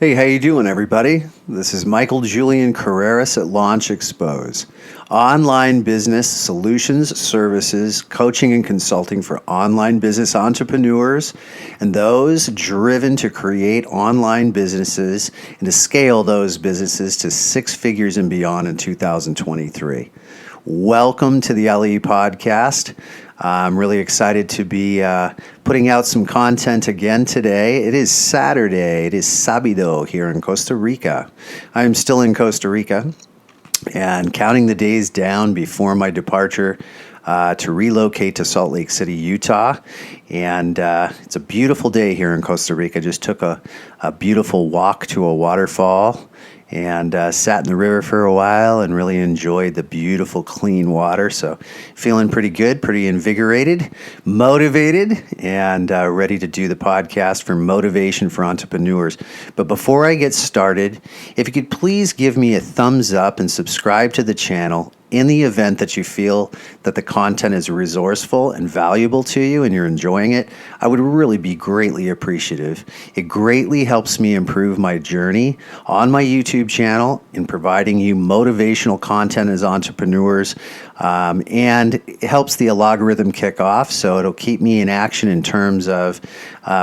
Hey, how you doing, everybody? This is Jullian Carreras at Launch Expose. Online business solutions, services, coaching and consulting for online business entrepreneurs and those driven to create online businesses and to scale those businesses to six figures and beyond in 2023. Welcome to the LE podcast. I'm really excited to be putting out some content again today. It is Saturday. It is Sábado here in Costa Rica. I'm still in Costa Rica and counting the days down before my departure to relocate to Salt Lake City, Utah. And it's a beautiful day here in Costa Rica. Just took a beautiful walk to a waterfall and sat in the river for a while and really enjoyed the beautiful clean water. So feeling pretty good, pretty invigorated, motivated, and ready to do the podcast for motivation for entrepreneurs. But before I get started, if you could please give me a thumbs up and subscribe to the channel in the event that you feel that the content is resourceful and valuable to you and you're enjoying it, I would really be greatly appreciative. It greatly helps me improve my journey on my YouTube channel in providing you motivational content as entrepreneurs, and it helps the algorithm kick off, so it'll keep me in action in terms of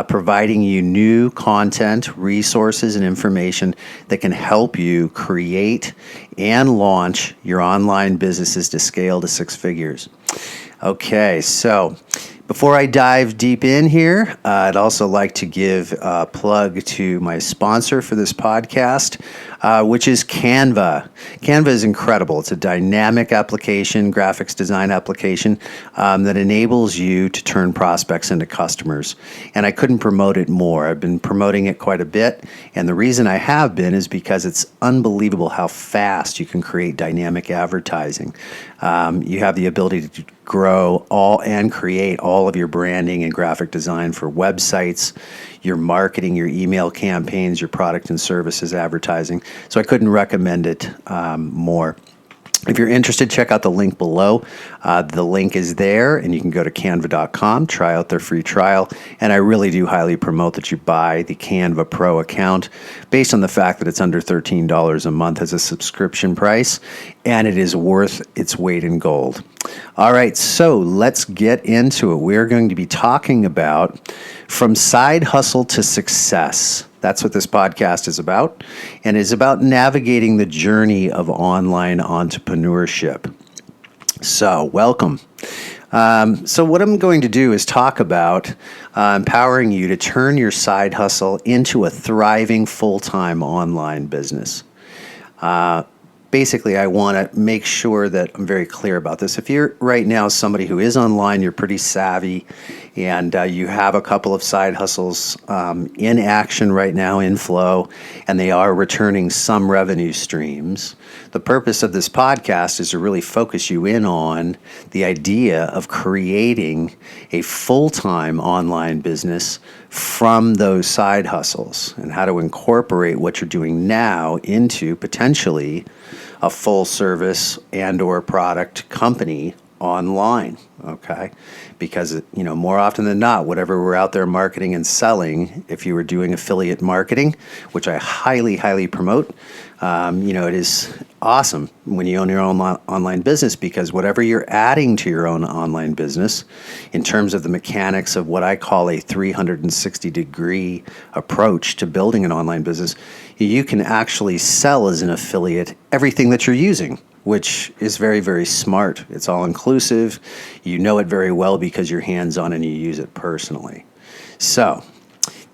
providing you new content, resources, and information that can help you create and launch your online businesses to scale to six figures. Okay, so before I dive deep in here, I'd also like to give a plug to my sponsor for this podcast, which is Canva. Canva is incredible. It's a dynamic application, graphics design application that enables you to turn prospects into customers. And I couldn't promote it more. I've been promoting it quite a bit. And the reason I have been is because it's unbelievable how fast you can create dynamic advertising. You have the ability to grow and create all of your branding and graphic design for websites, your marketing, your email campaigns, your product and services advertising. So I couldn't recommend it more. If you're interested, check out the link below. The link is there, and you can go to canva.com, try out their free trial. And I really do highly promote that you buy the Canva Pro account based on the fact that it's under $13 a month as a subscription price, and it is worth its weight in gold. All right, so let's get into it. We're going to be talking about from side hustle to success. That's what this podcast is about, and is about navigating the journey of online entrepreneurship. So, welcome. So what I'm going to do is talk about empowering you to turn your side hustle into a thriving full-time online business. Basically, I want to make sure that I'm very clear about this. If you're right now somebody who is online, you're pretty savvy, and you have a couple of side hustles in action right now, in flow, and they are returning some revenue streams. The purpose of this podcast is to really focus you in on the idea of creating a full-time online business from those side hustles and how to incorporate what you're doing now into potentially a full service and or product company online, okay? Because, more often than not, whatever we're out there marketing and selling, if you were doing affiliate marketing, which I highly, highly promote, it is awesome when you own your own online business, because whatever you're adding to your own online business in terms of the mechanics of what I call a 360-degree approach to building an online business, you can actually sell as an affiliate everything that you're using, which is very, very smart. It's all inclusive. You know it very well because you're hands-on and you use it personally. So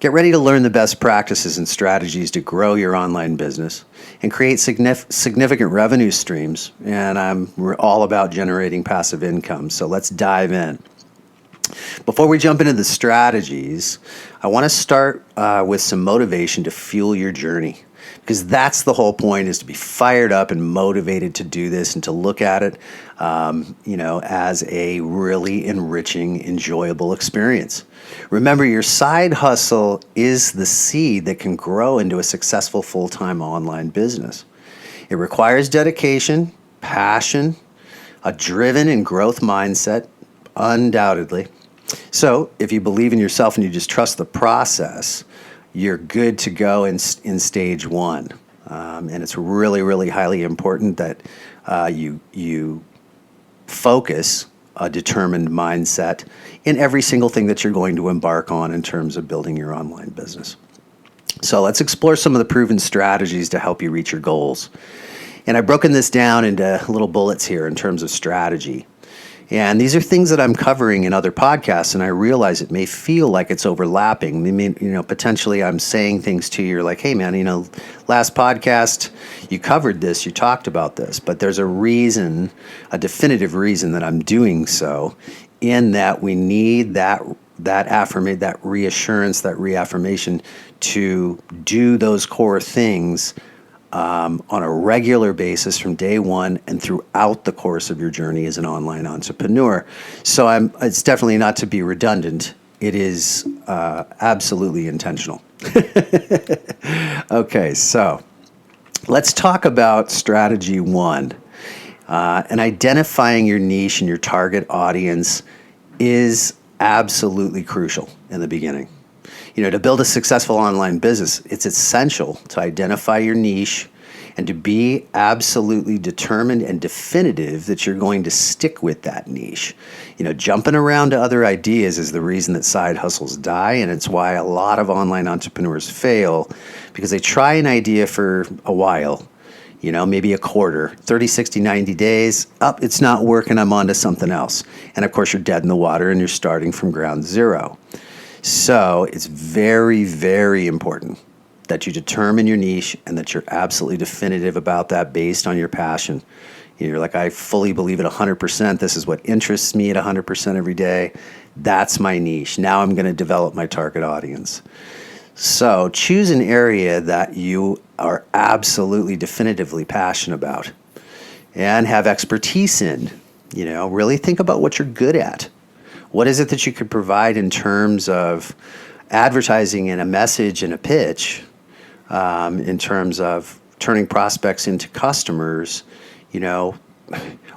get ready to learn the best practices and strategies to grow your online business and create significant revenue streams. And I'm all about generating passive income. So let's dive in. Before we jump into the strategies, I want to start with some motivation to fuel your journey, because that's the whole point, is to be fired up and motivated to do this and to look at it, as a really enriching, enjoyable experience. Remember, your side hustle is the seed that can grow into a successful full-time online business. It requires dedication, passion, a driven and growth mindset, undoubtedly. So if you believe in yourself and you just trust the process, you're good to go in stage one. And it's really, really highly important that you focus a determined mindset in every single thing that you're going to embark on in terms of building your online business. So let's explore some of the proven strategies to help you reach your goals. And I've broken this down into little bullets here in terms of strategy. And these are things that I'm covering in other podcasts, and I realize it may feel like it's overlapping. I mean, potentially I'm saying things to you, you're like, hey man, last podcast you covered this, you talked about this, but there's a reason, a definitive reason that I'm doing so, in that we need that reassurance, that reaffirmation to do those core things on a regular basis from day one and throughout the course of your journey as an online entrepreneur. So it's definitely not to be redundant. It is absolutely intentional. Okay, so let's talk about strategy one. And identifying your niche and your target audience is absolutely crucial in the beginning. To build a successful online business, it's essential to identify your niche and to be absolutely determined and definitive that you're going to stick with that niche. Jumping around to other ideas is the reason that side hustles die, and it's why a lot of online entrepreneurs fail, because they try an idea for a while, maybe a quarter, 30, 60, 90 days, it's not working, I'm on to something else. And of course, you're dead in the water and you're starting from ground zero. So it's very, very important that you determine your niche and that you're absolutely definitive about that based on your passion. You're like, I fully believe it 100%. This is what interests me at 100% every day. That's my niche. Now I'm going to develop my target audience. So choose an area that you are absolutely definitively passionate about and have expertise in. Really think about what you're good at. What is it that you could provide in terms of advertising and a message and a pitch, in terms of turning prospects into customers?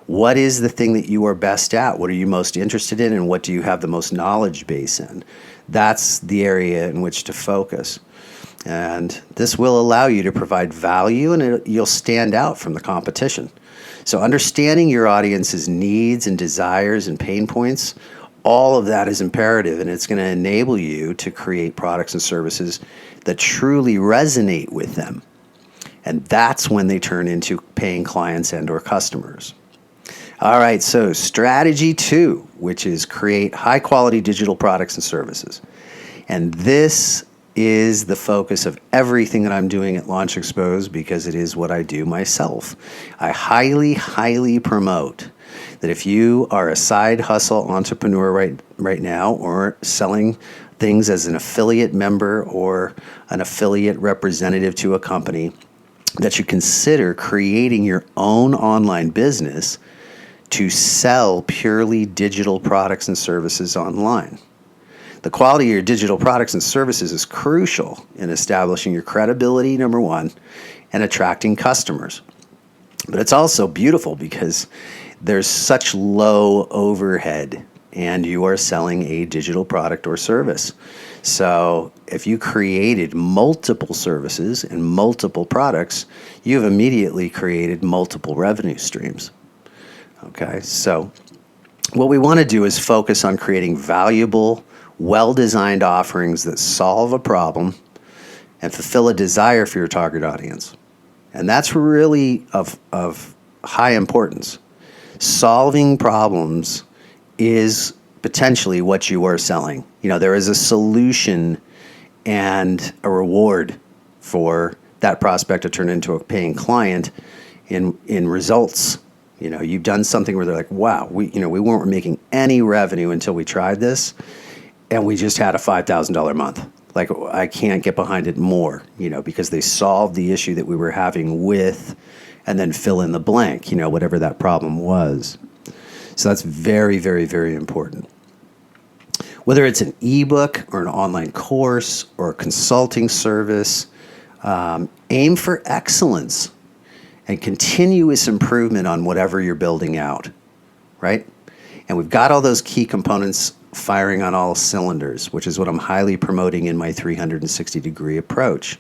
What is the thing that you are best at? What are you most interested in, and what do you have the most knowledge base in? That's the area in which to focus. And this will allow you to provide value, and you'll stand out from the competition. So understanding your audience's needs and desires and pain points, all of that is imperative, and it's going to enable you to create products and services that truly resonate with them. And that's when they turn into paying clients and or customers. All right, so strategy 2, which is create high quality digital products and services. And this is the focus of everything that I'm doing at Launch Expose, because it is what I do myself. I highly, highly promote that if you are a side hustle entrepreneur right now, or selling things as an affiliate member or an affiliate representative to a company, that you consider creating your own online business to sell purely digital products and services online. The quality of your digital products and services is crucial in establishing your credibility, number one, and attracting customers. But it's also beautiful because there's such low overhead and you are selling a digital product or service. So if you created multiple services and multiple products, you've immediately created multiple revenue streams. Okay, so what we want to do is focus on creating valuable, well-designed offerings that solve a problem and fulfill a desire for your target audience. And that's really of high importance. Solving problems is potentially what you are selling. There is a solution and a reward for that prospect to turn into a paying client in results. You've done something where they're like, wow, we weren't making any revenue until we tried this, and we just had a $5,000 a month. Like, I can't get behind it more, because they solved the issue that we were having with, and then fill in the blank, whatever that problem was. So that's very, very, very important. Whether it's an ebook or an online course or a consulting service, aim for excellence and continuous improvement on whatever you're building out, right? And we've got all those key components firing on all cylinders, which is what I'm highly promoting in my 360-degree approach.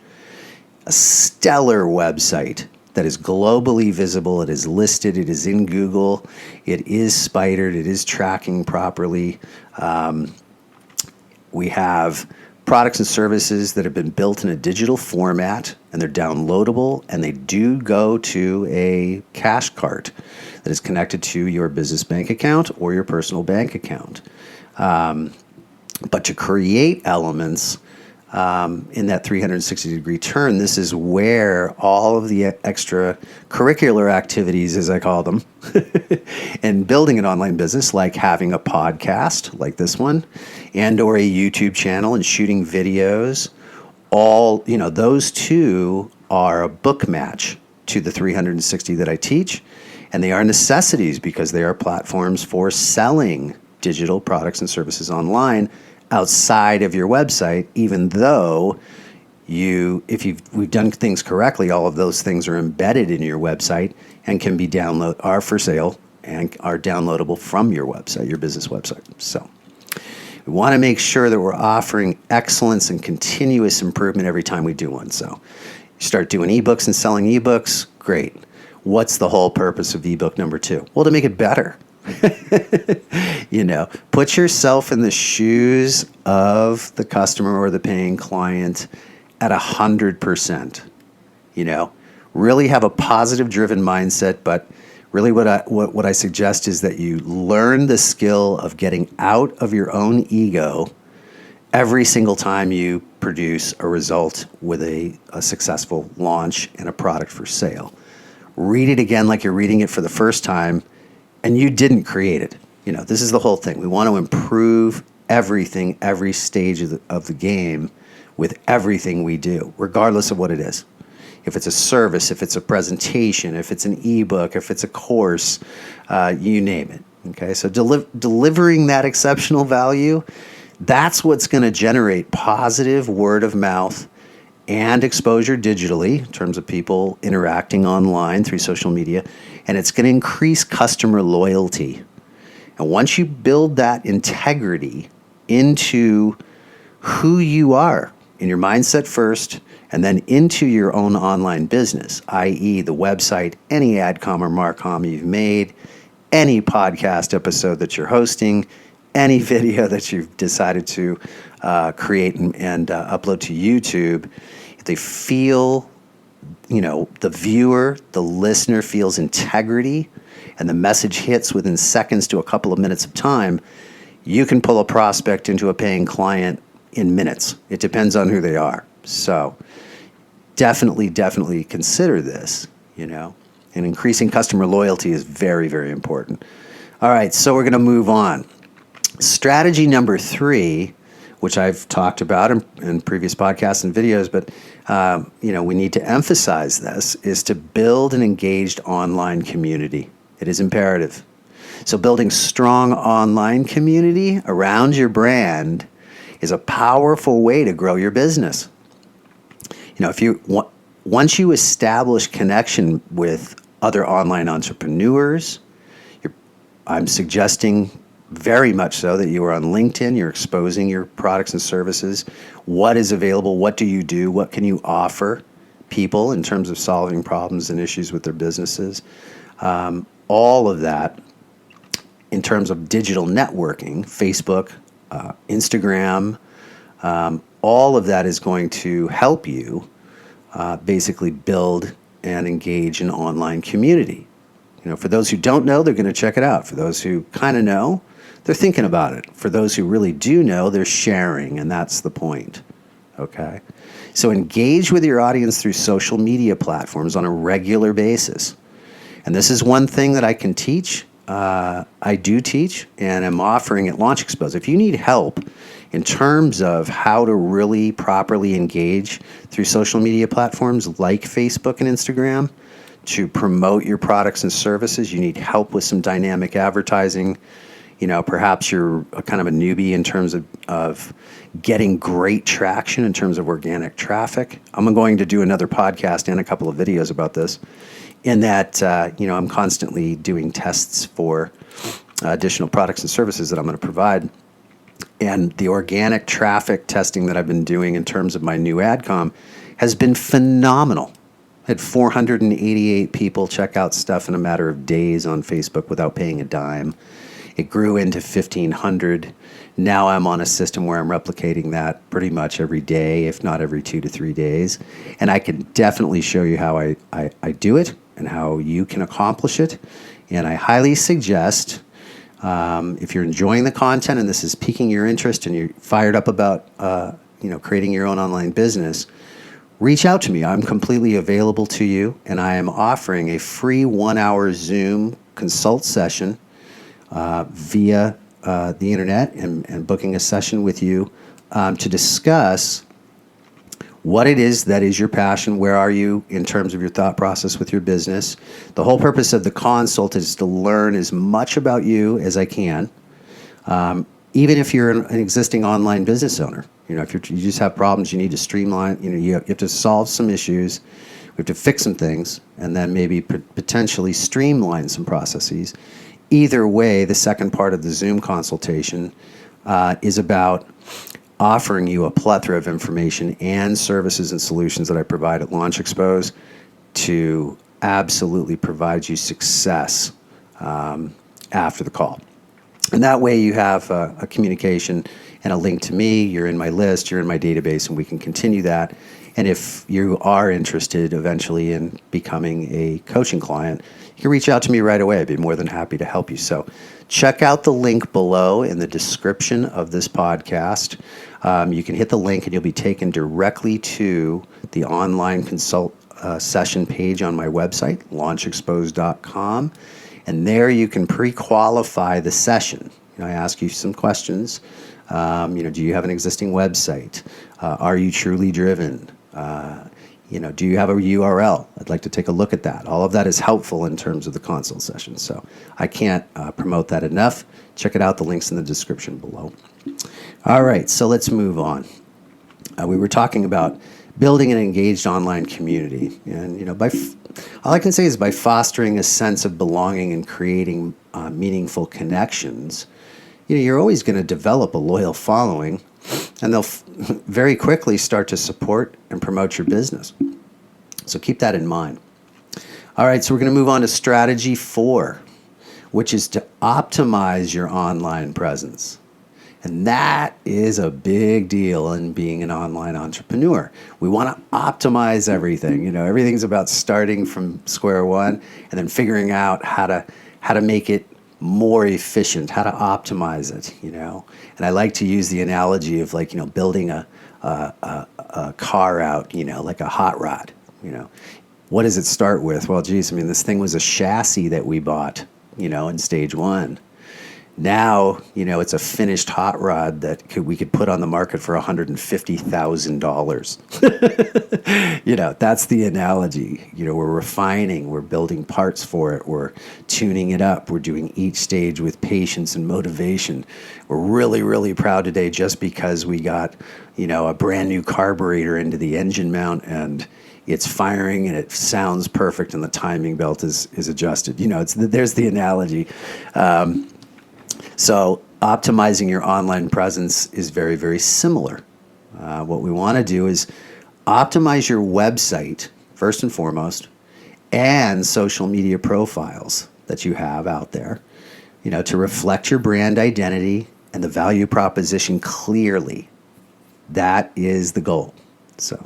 A stellar website that is globally visible, it is listed, it is in Google, it is spidered, it is tracking properly. We have products and services that have been built in a digital format, and they're downloadable, and they do go to a cash cart that is connected to your business bank account or your personal bank account. But to create elements in that 360-degree turn, this is where all of the extracurricular activities, as I call them, and building an online business, like having a podcast like this one, and or a YouTube channel and shooting videos, all, those two are a book match to the 360 that I teach, and they are necessities because they are platforms for selling digital products and services online outside of your website, even though we've done things correctly, all of those things are embedded in your website and can be are for sale and are downloadable from your website, your business website. So we want to make sure that we're offering excellence and continuous improvement every time we do one. So you start doing ebooks and selling ebooks, great. What's the whole purpose of ebook number 2? Well, to make it better. Put yourself in the shoes of the customer or the paying client at 100%. Really have a positive driven mindset, but really what I suggest is that you learn the skill of getting out of your own ego every single time you produce a result with a successful launch and a product for sale. Read it again like you're reading it for the first time, and you didn't create it. This is the whole thing. We want to improve everything, every stage of the game with everything we do, regardless of what it is. If it's a service, if it's a presentation, if it's an ebook, if it's a course, you name it. Okay, so delivering that exceptional value, that's what's going to generate positive word of mouth and exposure digitally in terms of people interacting online through social media, and it's going to increase customer loyalty. And once you build that integrity into who you are in your mindset first, and then into your own online business, i.e. the website, any AdCom or MarCom you've made, any podcast episode that you're hosting, any video that you've decided to create and upload to YouTube, if they feel, the viewer, the listener feels integrity, and the message hits within seconds to a couple of minutes of time, you can pull a prospect into a paying client in minutes. It depends on who they are. So definitely consider this, and increasing customer loyalty is very, very important. All right, so we're going to move on. Strategy number 3, which I've talked about in previous podcasts and videos, but we need to emphasize this, is to build an engaged online community. It is imperative. So building strong online community around your brand is a powerful way to grow your business. Once you establish connection with other online entrepreneurs, I'm suggesting very much so that you are on LinkedIn, you're exposing your products and services. What is available? What do you do? What can you offer people in terms of solving problems and issues with their businesses? All of that in terms of digital networking, Facebook, Instagram, all of that is going to help you basically build and engage an online community. For those who don't know, they're going to check it out. For those who kind of know, they're thinking about it. For those who really do know, they're sharing, and that's the point. Okay? So engage with your audience through social media platforms on a regular basis. And this is one thing that I can teach. I do teach, and I'm offering at Launch Expose. If you need help in terms of how to really properly engage through social media platforms like Facebook and Instagram to promote your products and services, you need help with some dynamic advertising. Perhaps you're a kind of a newbie in terms of getting great traction in terms of organic traffic. I'm going to do another podcast and a couple of videos about this, in that I'm constantly doing tests for additional products and services that I'm going to provide. And the organic traffic testing that I've been doing in terms of my new AdCom has been phenomenal. I had 488 people check out stuff in a matter of days on Facebook without paying a dime. It grew into 1,500. Now I'm on a system where I'm replicating that pretty much every day, if not every 2 to 3 days. And I can definitely show you how I do it and how you can accomplish it. And I highly suggest, if you're enjoying the content and this is piquing your interest and you're fired up about creating your own online business, reach out to me. I'm completely available to you, and I am offering a free 1-hour Zoom consult session via the internet and booking a session with you to discuss what it is that is your passion. Where are you in terms of your thought process with your business? The whole purpose of the consult is to learn as much about you as I can, even if you're an existing online business owner. If you just have problems, you need to streamline, you have to solve some issues, we have to fix some things, and then maybe potentially streamline some processes. Either way, the second part of the Zoom consultation is about offering you a plethora of information and services and solutions that I provide at Launch Expose to absolutely provide you success after the call. And that way you have a communication and a link to me. You're in my list, you're in my database, and we can continue that. And if you are interested eventually in becoming a coaching client, you can reach out to me right away. I'd be more than happy to help you. So check out the link below in the description of this podcast. You can hit the link and you'll be taken directly to the online consult session page on my website, launchexpose.com. And there you can pre-qualify the session. I ask you some questions. Do you have an existing website? Are you truly driven? Do you have a URL? I'd like to take a look at that. All of that is helpful in terms of the consult session. So I can't promote that enough. Check it out. The link's in the description below. All right, so let's move on. We were talking about building an engaged online community. And, all I can say is by fostering a sense of belonging and creating meaningful connections, you're always going to develop a loyal following, and they'll very quickly start to support and promote your business. So keep that in mind. All right, so we're going to move on to strategy 4, which is to optimize your online presence. And that is a big deal in being an online entrepreneur. We want to optimize everything. Everything's about starting from square one and then figuring out how to make it more efficient, how to optimize it, And I like to use the analogy of building a car out, like a hot rod, What does it start with? Well, geez, this thing was a chassis that we bought, in stage 1. Now, it's a finished hot rod that we could put on the market for $150,000. That's the analogy. We're refining, we're building parts for it, we're tuning it up, we're doing each stage with patience and motivation. We're really, really proud today just because we got, a brand new carburetor into the engine mount and it's firing and it sounds perfect and the timing belt is adjusted. There's the analogy. So optimizing your online presence is very, very similar. What we want to do is optimize your website, first and foremost, and social media profiles that you have out there, to reflect your brand identity and the value proposition clearly. That is the goal. So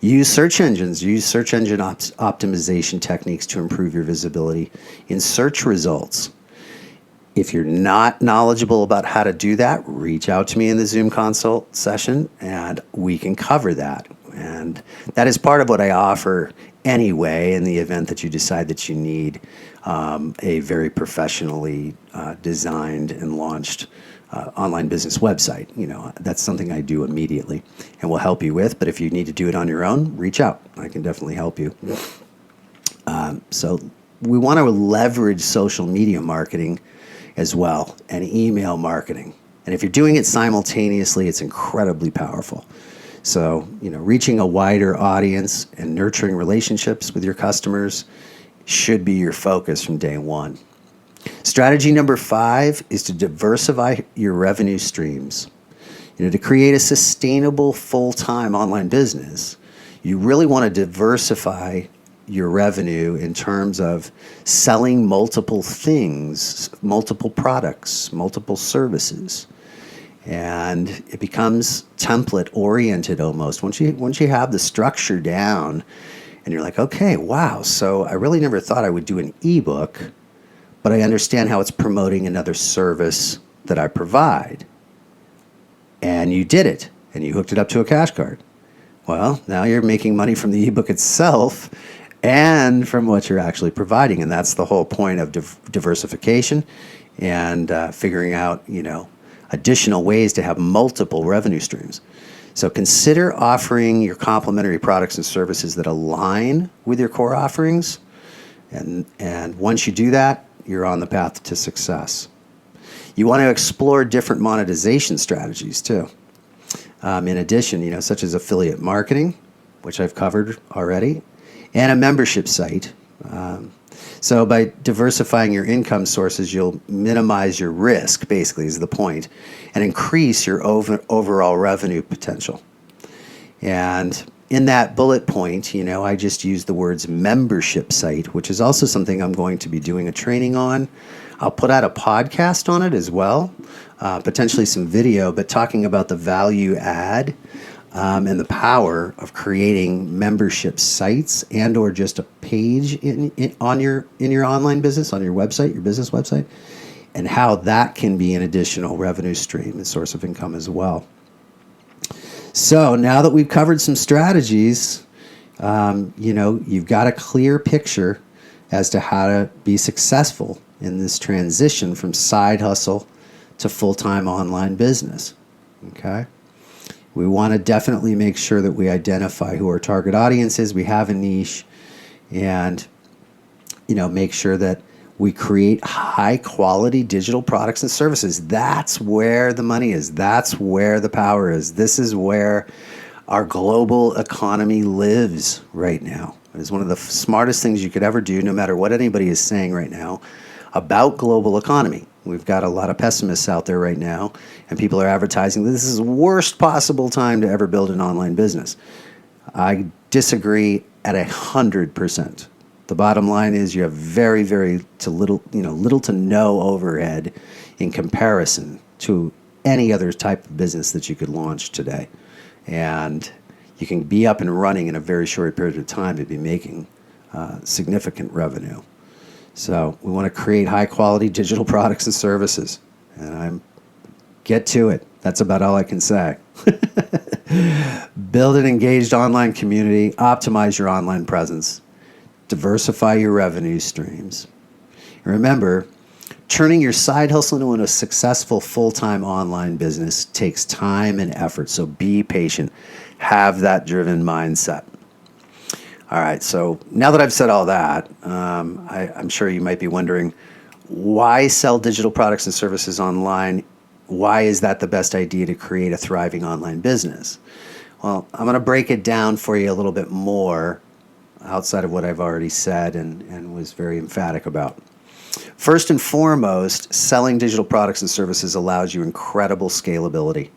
use search engine optimization techniques to improve your visibility in search results. If you're not knowledgeable about how to do that, reach out to me in the Zoom consult session and we can cover that. And that is part of what I offer anyway in the event that you decide that you need a very professionally designed and launched online business website. That's something I do immediately and will help you with. But if you need to do it on your own, reach out. I can definitely help you. So we want to leverage social media marketing as well, and email marketing. And if you're doing it simultaneously, it's incredibly powerful. So, reaching a wider audience and nurturing relationships with your customers should be your focus from day one. Strategy number 5 is to diversify your revenue streams. To create a sustainable full-time online business, you really want to diversify your revenue in terms of selling multiple things, multiple products, multiple services. And it becomes template oriented almost. Once you have the structure down and you're like, okay, wow, so I really never thought I would do an ebook, but I understand how it's promoting another service that I provide. And you did it, and you hooked it up to a cash card. Well, now you're making money from the ebook itself and from what you're actually providing. And that's the whole point of diversification and figuring out, additional ways to have multiple revenue streams. So consider offering your complementary products and services that align with your core offerings. And once you do that, you're on the path to success. You want to explore different monetization strategies too. In addition, such as affiliate marketing, which I've covered already, and a membership site. So by diversifying your income sources, you'll minimize your risk, basically, is the point, and increase your overall revenue potential. And in that bullet point, I just used the words membership site, which is also something I'm going to be doing a training on. I'll put out a podcast on it as well, potentially some video, but talking about the value add and the power of creating membership sites and or just a page in your online business, on your website, your business website, and how that can be an additional revenue stream and source of income as well. So now that we've covered some strategies, you've got a clear picture as to how to be successful in this transition from side hustle to full-time online business. Okay? We want to definitely make sure that we identify who our target audience is, we have a niche, and make sure that we create high-quality digital products and services. That's where the money is. That's where the power is. This is where our global economy lives right now. It is one of the smartest things you could ever do, no matter what anybody is saying right now about global economy. We've got a lot of pessimists out there right now, and people are advertising that this is the worst possible time to ever build an online business. I disagree at 100%. The bottom line is you have very, very little to no overhead in comparison to any other type of business that you could launch today. And you can be up and running in a very short period of time to be making significant revenue. So we want to create high-quality digital products and services. And get to it. That's about all I can say. Build an engaged online community. Optimize your online presence. Diversify your revenue streams. And remember, turning your side hustle into a successful full-time online business takes time and effort. So be patient. Have that driven mindset. All right, so now that I've said all that, I'm sure you might be wondering, why sell digital products and services online? Why is that the best idea to create a thriving online business? Well, I'm going to break it down for you a little bit more outside of what I've already said and was very emphatic about. First and foremost, selling digital products and services allows you incredible scalability.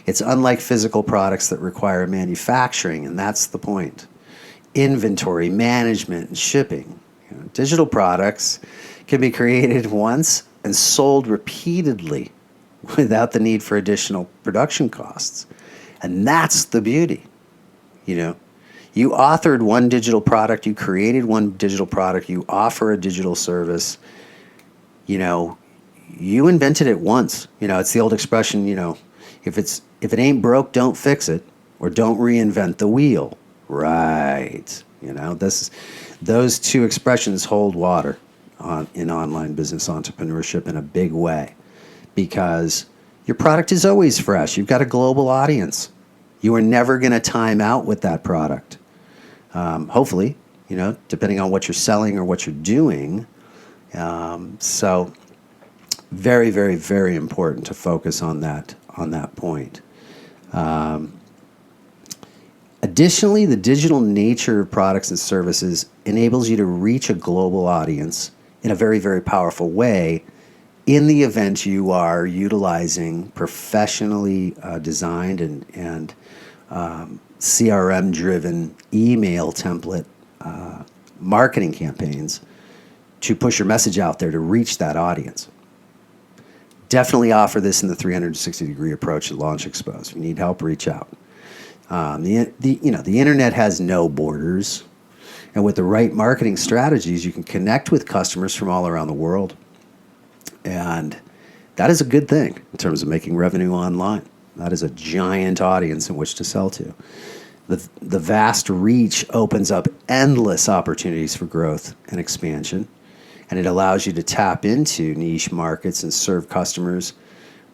It's unlike physical products that require manufacturing, and that's the point. Inventory, management, and shipping. Digital products can be created once and sold repeatedly without the need for additional production costs. And that's the beauty. You authored one digital product, you created one digital product, you offer a digital service. You invented it once. It's the old expression, if it ain't broke, don't fix it, or don't reinvent the wheel. Right. Those two expressions hold water in online business entrepreneurship in a big way, because your product is always fresh. You've got a global audience. You are never going to time out with that product. Hopefully, depending on what you're selling or what you're doing. So very, very, very important to focus on that point. Additionally, the digital nature of products and services enables you to reach a global audience in a very, very powerful way in the event you are utilizing professionally designed and CRM-driven email template marketing campaigns to push your message out there to reach that audience. Definitely offer this in the 360-degree approach at Launch Expose. If you need help, reach out. The internet has no borders, and with the right marketing strategies, you can connect with customers from all around the world, and that is a good thing in terms of making revenue online. That is a giant audience in which to sell to. The vast reach opens up endless opportunities for growth and expansion, and it allows you to tap into niche markets and serve customers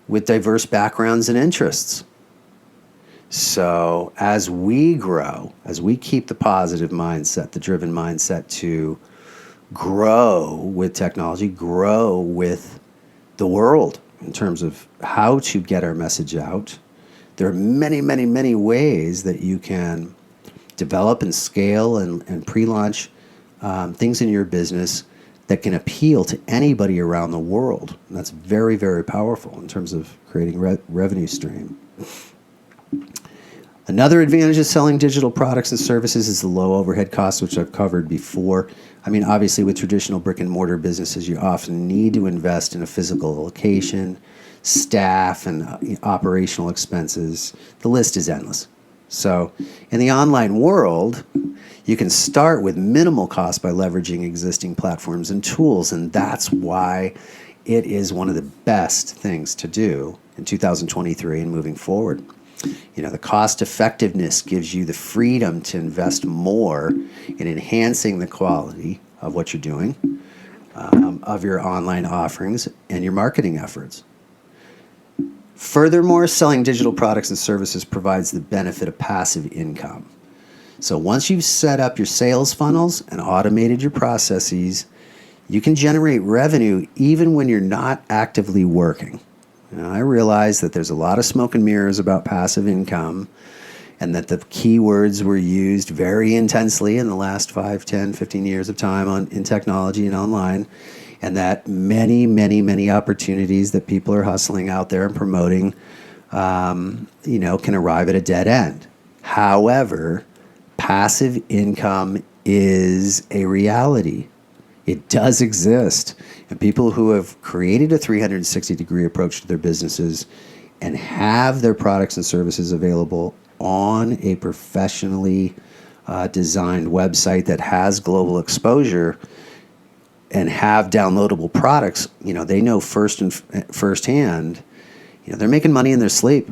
with diverse backgrounds and interests. So as we grow, as we keep the positive mindset, the driven mindset to grow with technology, grow with the world in terms of how to get our message out, there are many, many, many ways that you can develop and scale and pre-launch things in your business that can appeal to anybody around the world. And that's very, very powerful in terms of creating revenue stream. Another advantage of selling digital products and services is the low overhead costs, which I've covered before. I mean, obviously, with traditional brick and mortar businesses, you often need to invest in a physical location, staff, and operational expenses. The list is endless. So in the online world, you can start with minimal cost by leveraging existing platforms and tools, and that's why it is one of the best things to do in 2023 and moving forward. You know, the cost effectiveness gives you the freedom to invest more in enhancing the quality of what you're doing, of your online offerings and your marketing efforts. Furthermore, selling digital products and services provides the benefit of passive income. So once you've set up your sales funnels and automated your processes, you can generate revenue even when you're not actively working. Now, I realize that there's a lot of smoke and mirrors about passive income and that the keywords were used very intensely in the last 5, 10, 15 years of time in technology and online, and that many, many, many opportunities that people are hustling out there and promoting, can arrive at a dead end. However, passive income is a reality. It does exist. And people who have created a 360-degree approach to their businesses and have their products and services available on a professionally designed website that has global exposure and have downloadable products, they know firsthand, they're making money in their sleep.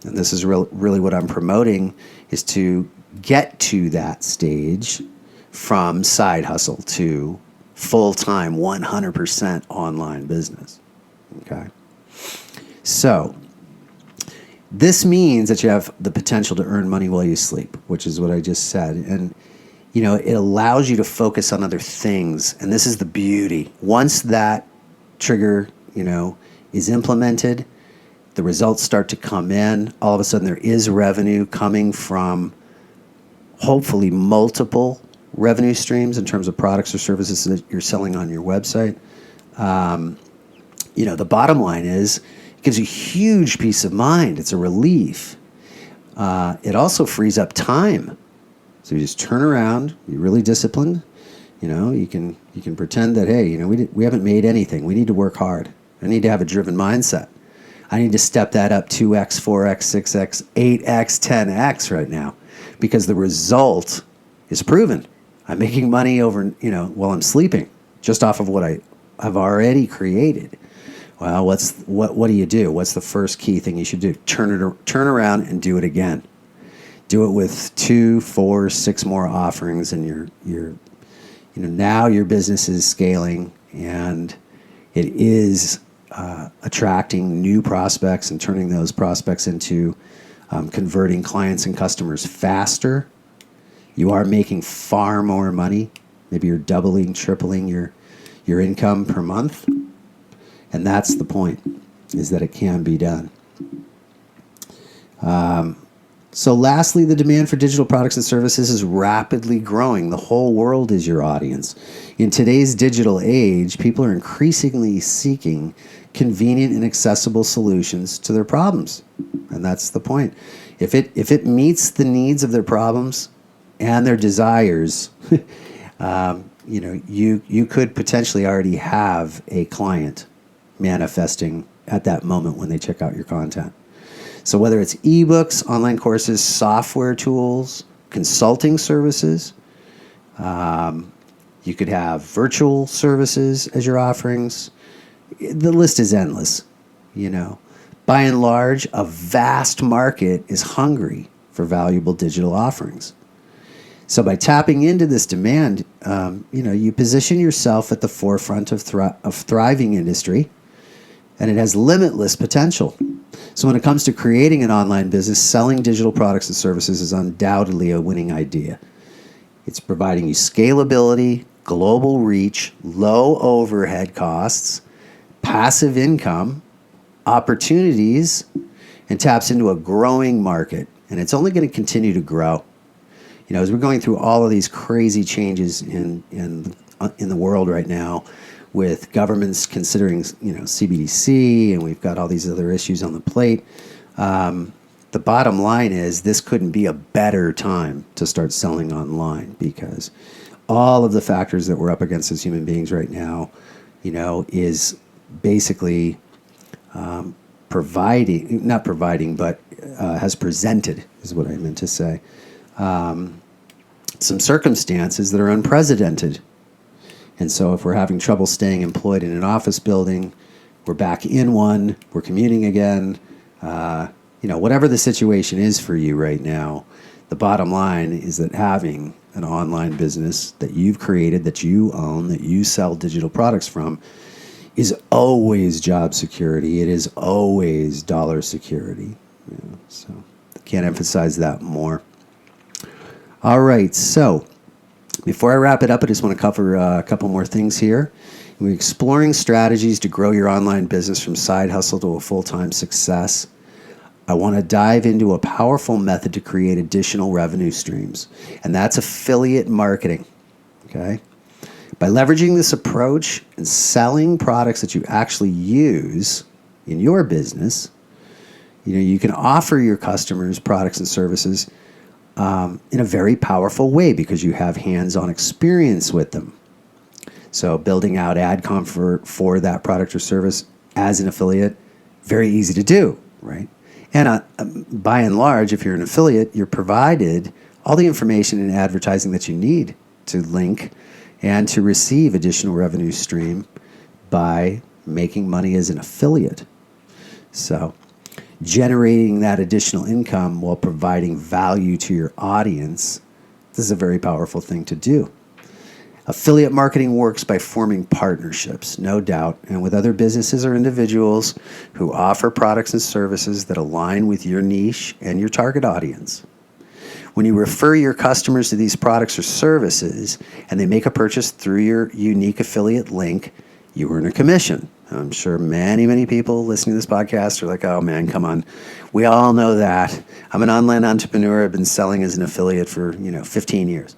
And this is really what I'm promoting, is to get to that stage from side hustle to full-time 100% online business. Okay. So this means that you have the potential to earn money while you sleep, which is what I just said. And, it allows you to focus on other things. And this is the beauty. Once that trigger, is implemented, the results start to come in. All of a sudden there is revenue coming from hopefully multiple revenue streams in terms of products or services that you're selling on your website. The bottom line is it gives you huge peace of mind. It's a relief. It also frees up time. So you just turn around, you're really disciplined. You can pretend that, hey, we haven't made anything. We need to work hard. I need to have a driven mindset. I need to step that up 2x, 4x, 6x, 8x, 10x right now, because the result is proven. I'm making money while I'm sleeping, just off of what I have already created. Well, what do you do? What's the first key thing you should do? Turn around and do it again. Do it with 2, 4, 6 more offerings, and now your business is scaling, and it is attracting new prospects and turning those prospects into converting clients and customers faster. You are making far more money. Maybe you're doubling, tripling your income per month. And that's the point, is that it can be done. So lastly, the demand for digital products and services is rapidly growing. The whole world is your audience. In today's digital age, people are increasingly seeking convenient and accessible solutions to their problems. And that's the point. If it meets the needs of their problems and their desires, you could potentially already have a client manifesting at that moment when they check out your content. So whether it's ebooks, online courses, software tools, consulting services, you could have virtual services as your offerings. The list is endless, By and large, a vast market is hungry for valuable digital offerings. So by tapping into this demand, you position yourself at the forefront of thriving industry, and it has limitless potential. So when it comes to creating an online business, selling digital products and services is undoubtedly a winning idea. It's providing you scalability, global reach, low overhead costs, passive income, opportunities, and taps into a growing market. And it's only going to continue to grow. As we're going through all of these crazy changes in the world right now, with governments considering, CBDC, and we've got all these other issues on the plate. The bottom line is this couldn't be a better time to start selling online, because all of the factors that we're up against as human beings right now, is basically has presented, is what I meant to say, some circumstances that are unprecedented. And so if we're having trouble staying employed in an office building, we're back in one, we're commuting again, whatever the situation is for you right now, the bottom line is that having an online business that you've created, that you own, that you sell digital products from, is always job security. It is always dollar security. So I can't emphasize that more. All right, so before I wrap it up, I just want to cover a couple more things here. We're exploring strategies to grow your online business from side hustle to a full-time success. I want to dive into a powerful method to create additional revenue streams, and that's affiliate marketing. Okay? By leveraging this approach and selling products that you actually use in your business, you can offer your customers products and services in a very powerful way because you have hands-on experience with them. So building out ad comfort for that product or service as an affiliate, very easy to do, right? And by and large, if you're an affiliate, you're provided all the information and advertising that you need to link and to receive additional revenue stream by making money as an affiliate. So generating that additional income while providing value to your audience, this is a very powerful thing to do. Affiliate marketing works by forming partnerships, no doubt, and with other businesses or individuals who offer products and services that align with your niche and your target audience. When you refer your customers to these products or services and they make a purchase through your unique affiliate link, you earn a commission. I'm sure many, many people listening to this podcast are like, oh man, come on. We all know that. I'm an online entrepreneur. I've been selling as an affiliate for 15 years.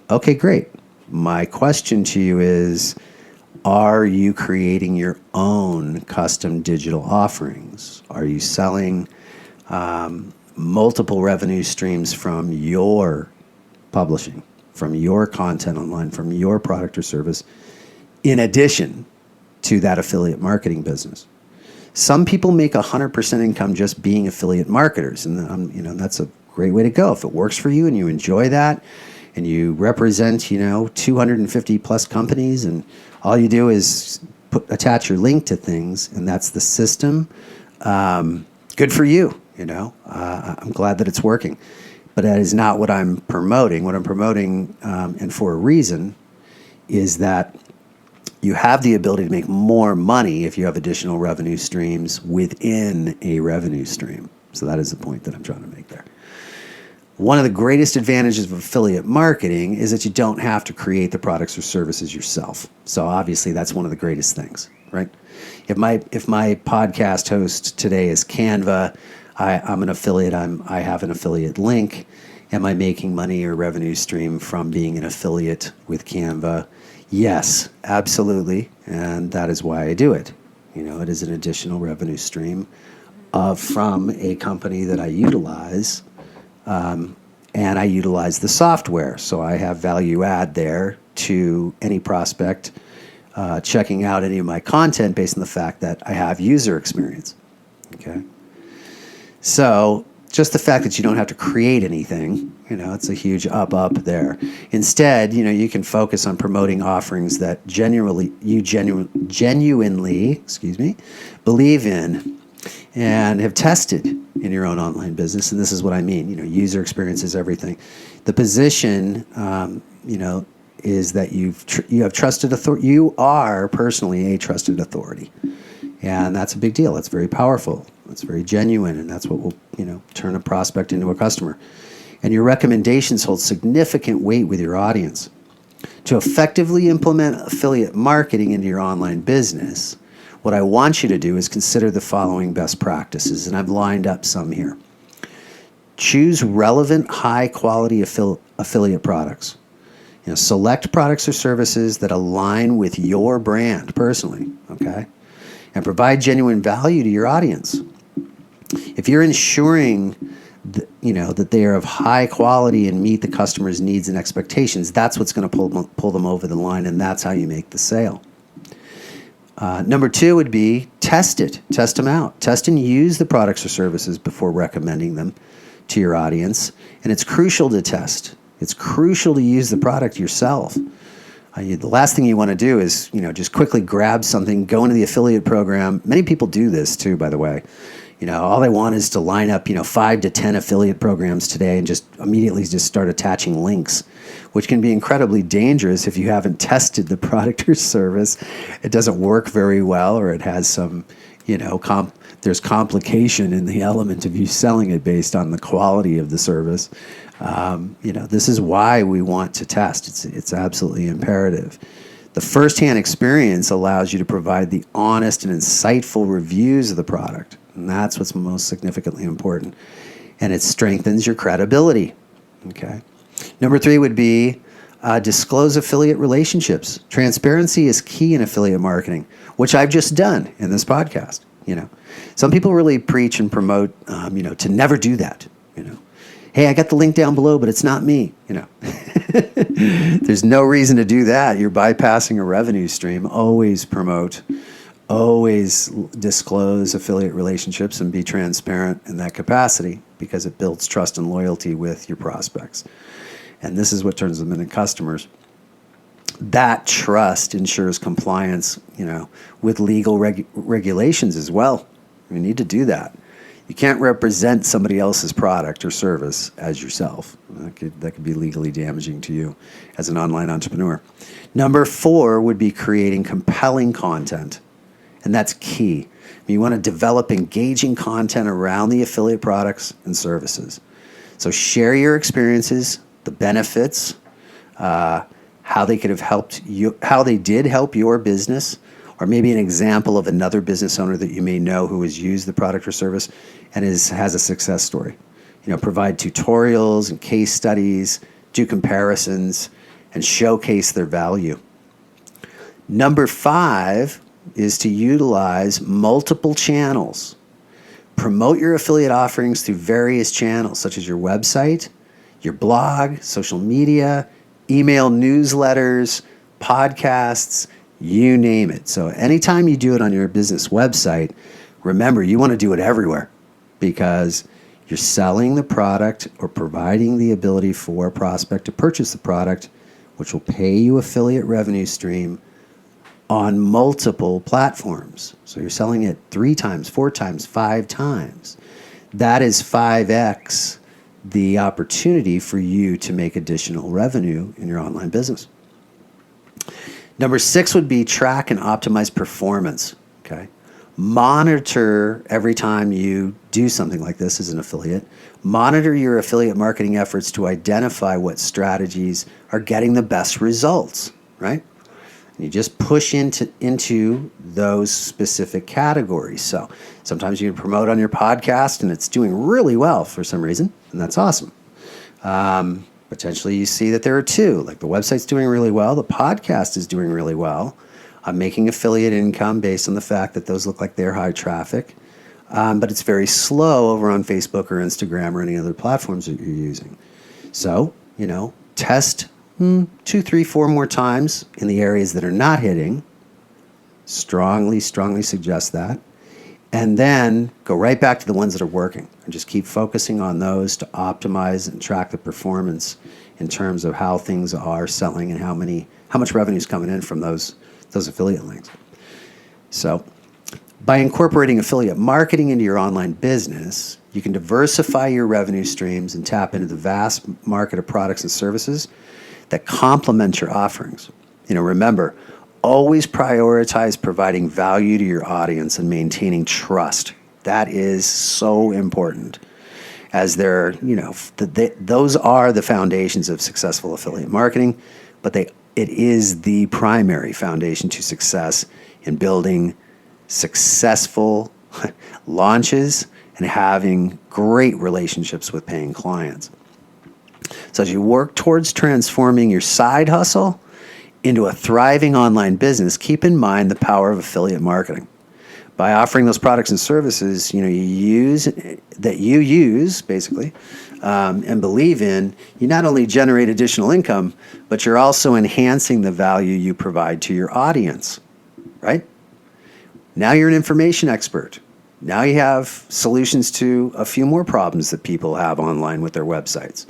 Okay, great. My question to you is, are you creating your own custom digital offerings? Are you selling multiple revenue streams from your publishing, from your content online, from your product or service, in addition to that affiliate marketing business? Some people make 100% income just being affiliate marketers, and that's a great way to go. If it works for you and you enjoy that, and you represent 250 plus companies, and all you do is attach your link to things, and that's the system. Good for you. I'm glad that it's working, but that is not what I'm promoting. What I'm promoting, and for a reason, is that you have the ability to make more money if you have additional revenue streams within a revenue stream. So that is the point that I'm trying to make there. One of the greatest advantages of affiliate marketing is that you don't have to create the products or services yourself. So obviously that's one of the greatest things, right? If my podcast host today is Canva, I'm an affiliate. I have an affiliate link. Am I making money or revenue stream from being an affiliate with Canva? Yes, absolutely, and that is why I do it. It is an additional revenue stream from a company that I utilize, and I utilize the software. So I have value add there to any prospect checking out any of my content based on the fact that I have user experience. Okay. So just the fact that you don't have to create anything, it's a huge up there. Instead, you can focus on promoting offerings that genuinely believe in and have tested in your own online business. And this is what I mean. User experience is everything. The position, is that you have trusted authority. You are personally a trusted authority, and that's a big deal. It's very powerful. It's very genuine, and that's what will turn a prospect into a customer. And your recommendations hold significant weight with your audience. To effectively implement affiliate marketing into your online business, what I want you to do is consider the following best practices, and I've lined up some here. Choose relevant, high-quality affiliate products. Select products or services that align with your brand personally, okay? And provide genuine value to your audience. If you're ensuring that they are of high quality and meet the customer's needs and expectations, that's what's going to pull them over the line, and that's how you make the sale. Number 2 would be test it. Test them out. Test and use the products or services before recommending them to your audience. And it's crucial to test. It's crucial to use the product yourself. The last thing you want to do is, just quickly grab something, go into the affiliate program. Many people do this too, by the way. All they want is to line up, 5 to 10 affiliate programs today and just immediately just start attaching links, which can be incredibly dangerous if you haven't tested the product or service. It doesn't work very well, or it has some, there's complication in the element of you selling it based on the quality of the service. This is why we want to test. It's absolutely imperative. The firsthand experience allows you to provide the honest and insightful reviews of the product. And that's what's most significantly important. And it strengthens your credibility. Okay. Number 3 would be disclose affiliate relationships. Transparency is key in affiliate marketing, which I've just done in this podcast. Some people really preach and promote, to never do that. Hey, I got the link down below, but it's not me. There's no reason to do that. You're bypassing a revenue stream. Always promote, always disclose affiliate relationships and be transparent in that capacity, because it builds trust and loyalty with your prospects. And this is what turns them into customers. That trust ensures compliance, with legal regulations as well. You need to do that. You can't represent somebody else's product or service as yourself. That could be legally damaging to you as an online entrepreneur. Number 4 would be creating compelling content, and that's key. You want to develop engaging content around the affiliate products and services. So share your experiences, the benefits, how they could have helped you, how they did help your business, or maybe an example of another business owner that you may know who has used the product or service and has a success story. Provide tutorials and case studies, do comparisons, and showcase their value. Number 5 is to utilize multiple channels. Promote your affiliate offerings through various channels, such as your website, your blog, social media, email newsletters, podcasts, you name it. So anytime you do it on your business website, remember, you want to do it everywhere, because you're selling the product or providing the ability for a prospect to purchase the product, which will pay you affiliate revenue stream on multiple platforms. So you're selling it 3 times, 4 times, 5 times. That is 5x the opportunity for you to make additional revenue in your online business. Number 6 would be track and optimize performance. Okay. Monitor every time you do something like this as an affiliate. Monitor your affiliate marketing efforts to identify what strategies are getting the best results, right? And you just push into those specific categories. So sometimes you promote on your podcast and it's doing really well for some reason, and that's awesome. Potentially you see that there are two, like the website's doing really well, the podcast is doing really well. I'm making affiliate income based on the fact that those look like they're high traffic. But it's very slow over on Facebook or Instagram or any other platforms that you're using. So, test 2, 3, 4 more times in the areas that are not hitting. Strongly suggest that. And then go right back to the ones that are working and just keep focusing on those to optimize and track the performance in terms of how things are selling and how much revenue is coming in from those affiliate links. So by incorporating affiliate marketing into your online business, you can diversify your revenue streams and tap into the vast market of products and services that complement your offerings. Remember, always prioritize providing value to your audience and maintaining trust. That is so important, as those are the foundations of successful affiliate marketing, but it is the primary foundation to success in building successful launches and having great relationships with paying clients. So as you work towards transforming your side hustle into a thriving online business, keep in mind the power of affiliate marketing. By offering those products and services, you use basically, and believe in, you not only generate additional income, but you're also enhancing the value you provide to your audience, right? Now you're an information expert. Now you have solutions to a few more problems that people have online with their websites.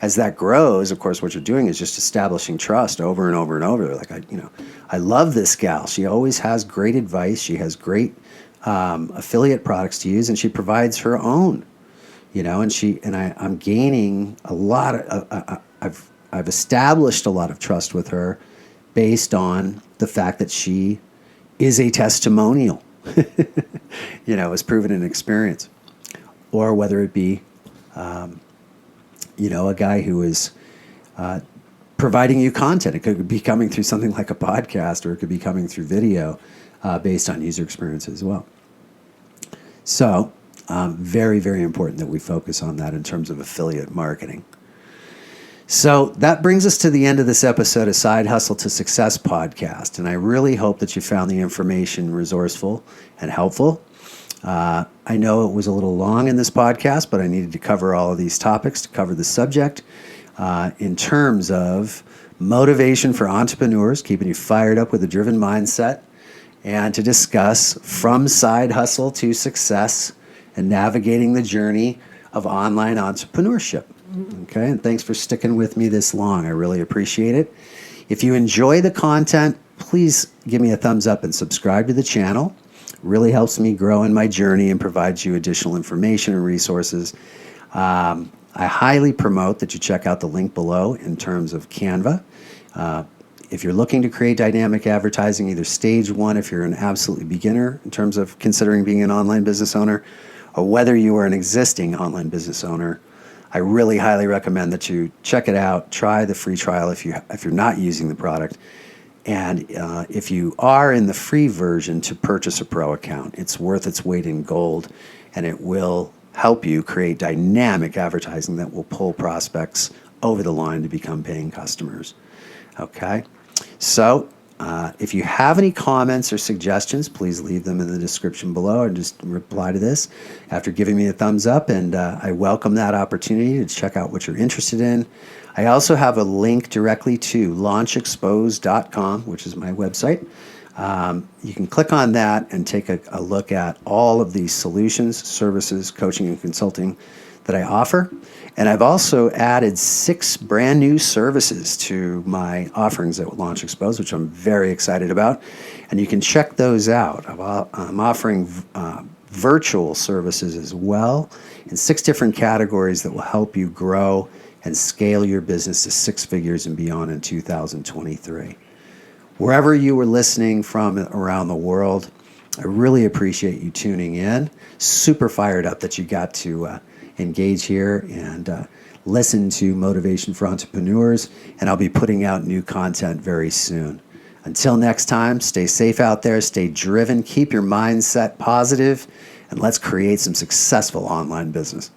As that grows, of course, what you're doing is just establishing trust over and over and over. Like, I love this gal. She always has great advice. She has great affiliate products to use, and she provides her own. I'm gaining a lot of. I've established a lot of trust with her, based on the fact that she is a testimonial. Is proven in experience, or whether it be. A guy who is providing you content. It could be coming through something like a podcast, or it could be coming through video based on user experience as well. So very, very important that we focus on that in terms of affiliate marketing. So that brings us to the end of this episode of Side Hustle to Success podcast. And I really hope that you found the information resourceful and helpful. I know it was a little long in this podcast, but I needed to cover all of these topics to cover the subject in terms of motivation for entrepreneurs, keeping you fired up with a driven mindset, and to discuss from side hustle to success and navigating the journey of online entrepreneurship. Okay, and thanks for sticking with me this long. I really appreciate it. If you enjoy the content, please give me a thumbs up and subscribe to the channel. Really helps me grow in my journey and provides you additional information and resources. I highly promote that you check out the link below in terms of Canva. If you're looking to create dynamic advertising, either stage 1 if you're an absolutely beginner in terms of considering being an online business owner, or whether you are an existing online business owner, I really highly recommend that you check it out. Try the free trial if you're not using the product. And if you are in the free version, to purchase a pro account. It's worth its weight in gold, and it will help you create dynamic advertising that will pull prospects over the line to become paying customers. Okay? So if you have any comments or suggestions, please leave them in the description below and just reply to this after giving me a thumbs up. And I welcome that opportunity to check out what you're interested in. I also have a link directly to launchexpose.com, which is my website. You can click on that and take a look at all of the solutions, services, coaching, and consulting that I offer. And I've also added 6 brand new services to my offerings at Launch Expose, which I'm very excited about. And you can check those out. I'm offering virtual services as well in 6 different categories that will help you grow and scale your business to 6 figures and beyond in 2023. Wherever you are listening from around the world, I really appreciate you tuning in. Super fired up that you got to engage here and listen to Motivation for Entrepreneurs, and I'll be putting out new content very soon. Until next time, stay safe out there, stay driven, keep your mindset positive, and let's create some successful online business.